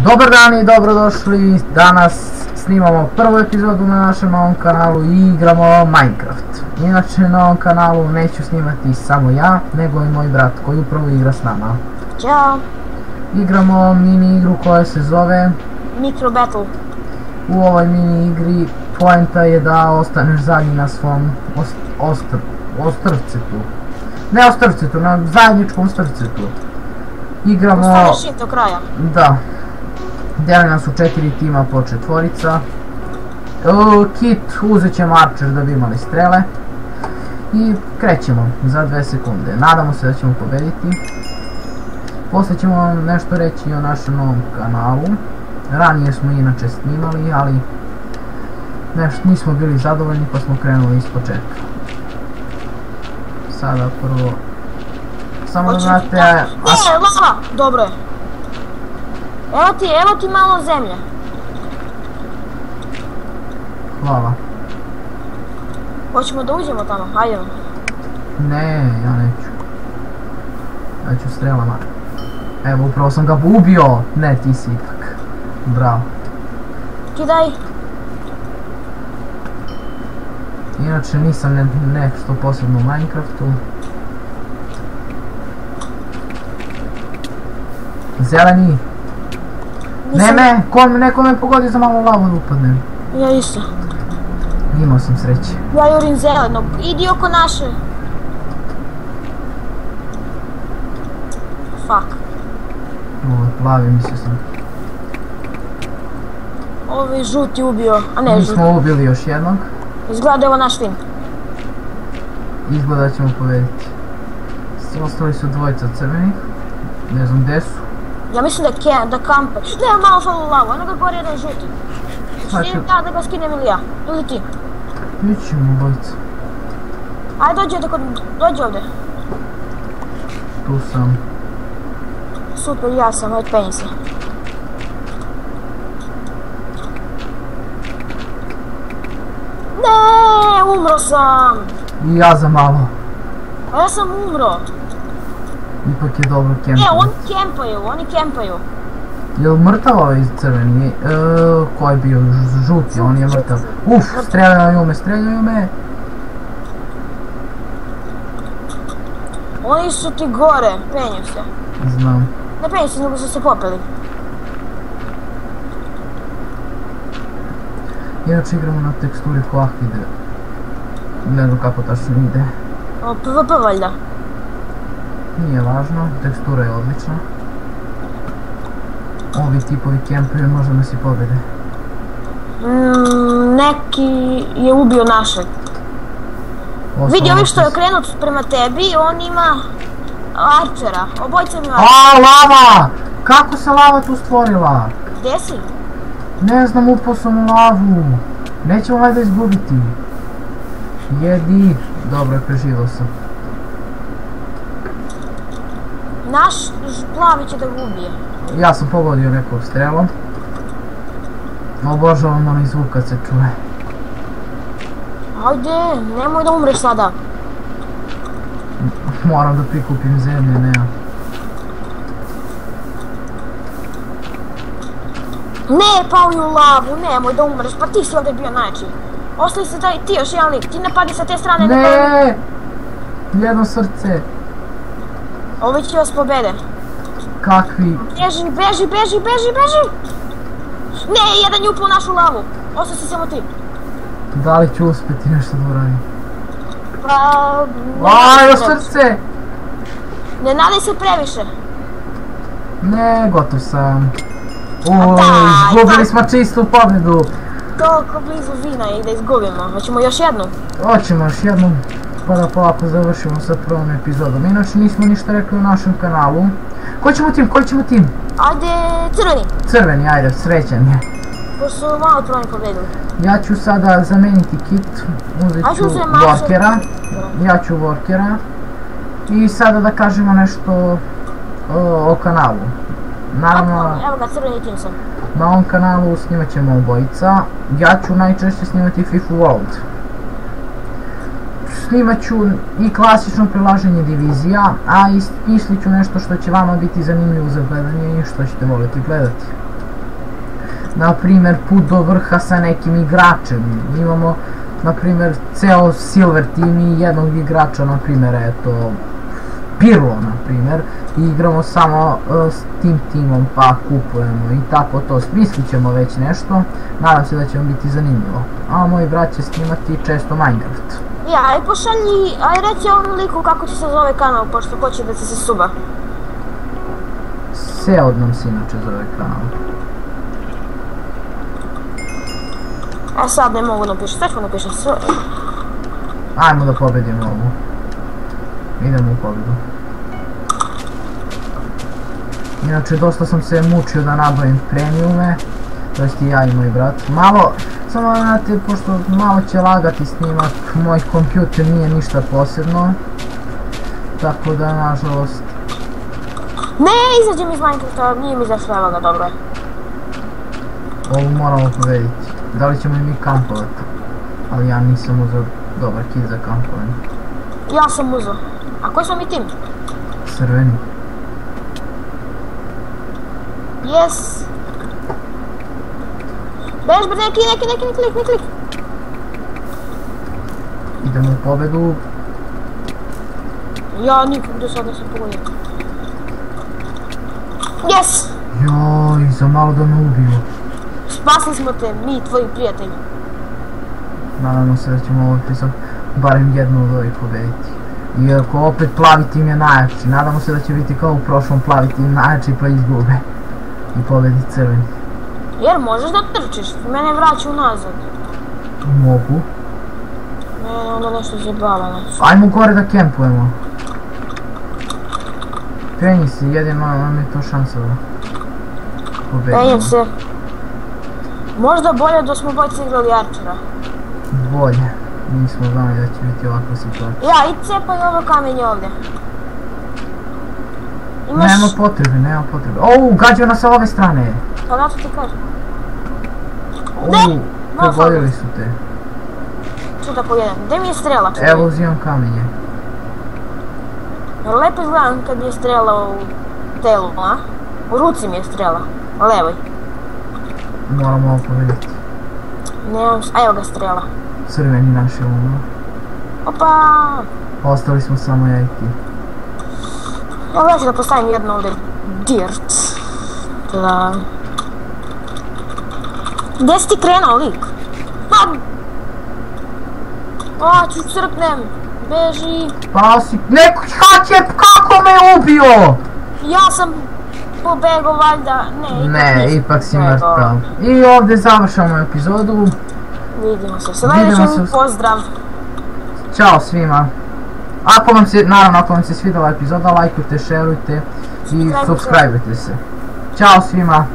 Dobar dan i dobrodošli, danas snimamo prvu epizodu na našem novom kanalu i igramo Minecraft. Inače na ovom kanalu neću snimati samo ja, nego i moj brat koji upravo igra s nama. Ćao! Igramo mini igru koja se zove Micro Battle. U ovoj mini igri poenta je da ostaneš zadnji na svom ostrvcetu. Ne ostrvcetu, na zajedničkom ostrvcetu. Igramo... Ostaneš do kraja. Da. Deli nas u 4 tima po 4. Kit, uzet ćemo Archer da bi imali strele. I krećemo za 2 sekunde. Nadamo se da ćemo pobediti. Poslije ćemo vam nešto reći o našem novom kanalu. Ranije smo inače snimali, ali nismo bili zadovoljni pa smo krenuli iz početka. Sada prvo... Samo da znate... Ne, lava! Dobro je. Evo ti malo zemlje. Hvala. Hoćemo da uđemo tamo, hajde. Ne, ja neću. Ja ću strelama. Evo, upravo sam ga ubio. Ne, ti si ipak. Bravo. Kidaj. Inače nisam nešto posebno u Minecraftu. Zeleni. Neko me pogodi za malo lavu da upadnem. Ja isto. Imao sam sreće. Ja jurim zelenog, idi oko naše. Fuck. Ovo je plavi, mislio sam. Ovo je žuti ubio, a ne Mi žuti. smo ubili još jednog. Izgleda ovo naš tim. Izgleda ćemo pobediti. Ostali su dvojica crvenih. Ne znam gdje su. Ja mislim da kampe. Ne, malo falo lavu, ono ga gori jedan žuti. Snijem da ga skinem ili ja, ili ti. Ićemo bojica. Ajde dođi ovdje. Tu sam. Super, ja sam, ajde penji se. Ne, umro sam. I ja za malo. A ja sam umro. Ipak je dobro kempaju. Ne, oni kempaju. Jel mrtav ovaj crveni? Ko je bio? Žuti, on je mrtav. Uf, streljaju me. Oni su ti gore, penju se. Znam. Ne penju se, nego su se popeli. Inače igramo na teksturi Coahide. Ne znam kako tačno ide. PvP valjda. Nije važno, tekstura je odlična. Ovi tipovi kempaju, možda nas i pobede. Neki je ubio našeg. Vidi ovi što je krenut prema tebi, on ima Archera, obojica ima Archera. A, lava! Kako se lava tu stvorila? Gdje si? Ne znam, upao sam u lavu. Nećemo valjda izgubiti. Jedi. Dobro, preživao sam. Naš plavi će da ga ubije. Ja sam pogodio nekog strelom. Obožavam onaj zvuk kad se čuje. Ajde, nemoj da umreš sada. Moram da prikupim zemlje, nema. Ne, pao je u lavu, nemoj da umreš, pa ti si ovdje bio najjači. Ostavi se ti još jedan lik, ti napadi sa te strane. Ne! Jedno srce. Ovi će vas pobede. Kakvi? Beži! Ne, jedan je upao u našu lavu. Ostao si samo ti. Da li ću uspjeti nešto da uradim? Pa... još srce! Ne nadaj se previše. Ne, gotov sam. Izgubili smo čistu pobjedu. Toliko blizu vina i da izgubimo. Hoćemo još jednu? Hoćemo još jednu. Pa da polako završimo sa prvom epizodom. Inače nismo ništa rekli u našem kanalu. Koji ćemo tim? Ajde, crveni. Crveni, ajde, srećan je. Ko su malo prvo pobedili. Ja ću sada zameniti kit. Uzet ću workera. Ja ću workera. I sada da kažemo nešto o kanalu. Naravno, evo ga, crveni tim sam. Na ovom kanalu snimat ćemo obojica. Ja ću najčešće snimati FIFA World. snimat ću i klasično prelaženje divizija, a i smislit ću nešto što će vama biti zanimljivo za gledanje i što ćete voljeti gledati. Naprimjer, put do vrha sa nekim igračem. Imamo, naprimjer, ceo Silver team i jednog igrača, naprimjer, eto, Pirlo, naprimjer, i igramo samo s tim timom, pa kupujemo i tako to. Smislit ćemo već nešto, nadam se da će vam biti zanimljivo. A moj brat će snimati često Minecraft. Ja, aj pošalji, aj reci ovom liku kako će se zove kanal, pošto hoće da se suba. Seod nam se inače zove kanal. Sad ne mogu napišati, sad ću napišem sve. Ajmo da pobedimo ovu. Idemo u pobedu. Inače, dosta sam se mučio da nabavim premiume, to jest i ja i moj brat. Malo, samo znate, pošto malo će lagati snimak, moj kompjuter nije ništa posebno, tako da, nažalost... Ne, izađem iz Minecrafta, nije mi zašlo, evo ga, dobro je. Ovu moramo pobediti. Da li ćemo i mi kampovati? Ali ja nisam uzeo dobar kit za kampovanje. Ja sam uzeo. A koji smo mi tim? Crveni. Yes. Bež bre, neki klik. Idemo u pobedu. Ja nikog do sada sam pogodio. Yes! Joj, za malo da me ubiju. Spasili smo te, mi, tvoji prijatelji. Nadamo se da ćemo ovaj epizod barem jednu od ovih pobediti. Iako opet plavi tim je najjači, nadamo se da će biti kao u prošlom plavi tim najjači pa izgube. I pobedi crveni. Jer možeš da trčiš, mene vraća unazad. Mogu. Mene onda nešto zjebava nešto. Ajmo gore da kempujemo. Penji se, jedino nam je to šansa da pobedimo. Penjem se. Možda bolje da smo bojci igrali Archera. Bolje. Nismo znali da će biti ovakva situacija. Ja, i cepaj ovo kamenje ovdje. Nema potrebe. Gađao nas sa ove strane. Pa da ti kažem. Pogodili su te. Što da pojedem? Gdje mi je strela? Evo uzimam kamenje. Lepo izgledam kad mi je strela u telu, a? U ruci mi je strela. Levoj. Moramo ovo pobediti. Nemam, a evo ga strela. Crveni naš je umro. Opa! Ostali smo samo ja i ti. Ja ću da postavim jedno ovdje dirt. Da... Gdje si ti krenuo, lik? Ću crknem. Beži. Pa si... Neko haćep, kako me ubio? Ja sam pobegao valjda. Ne, ipak si mrtav. I ovdje završamo epizodu. Vidimo se. Sljedećem pozdrav. Ćao svima. Naravno, ako vam se svidjela epizoda, lajkujte, šerujte i subscribeujte se. Ćao svima.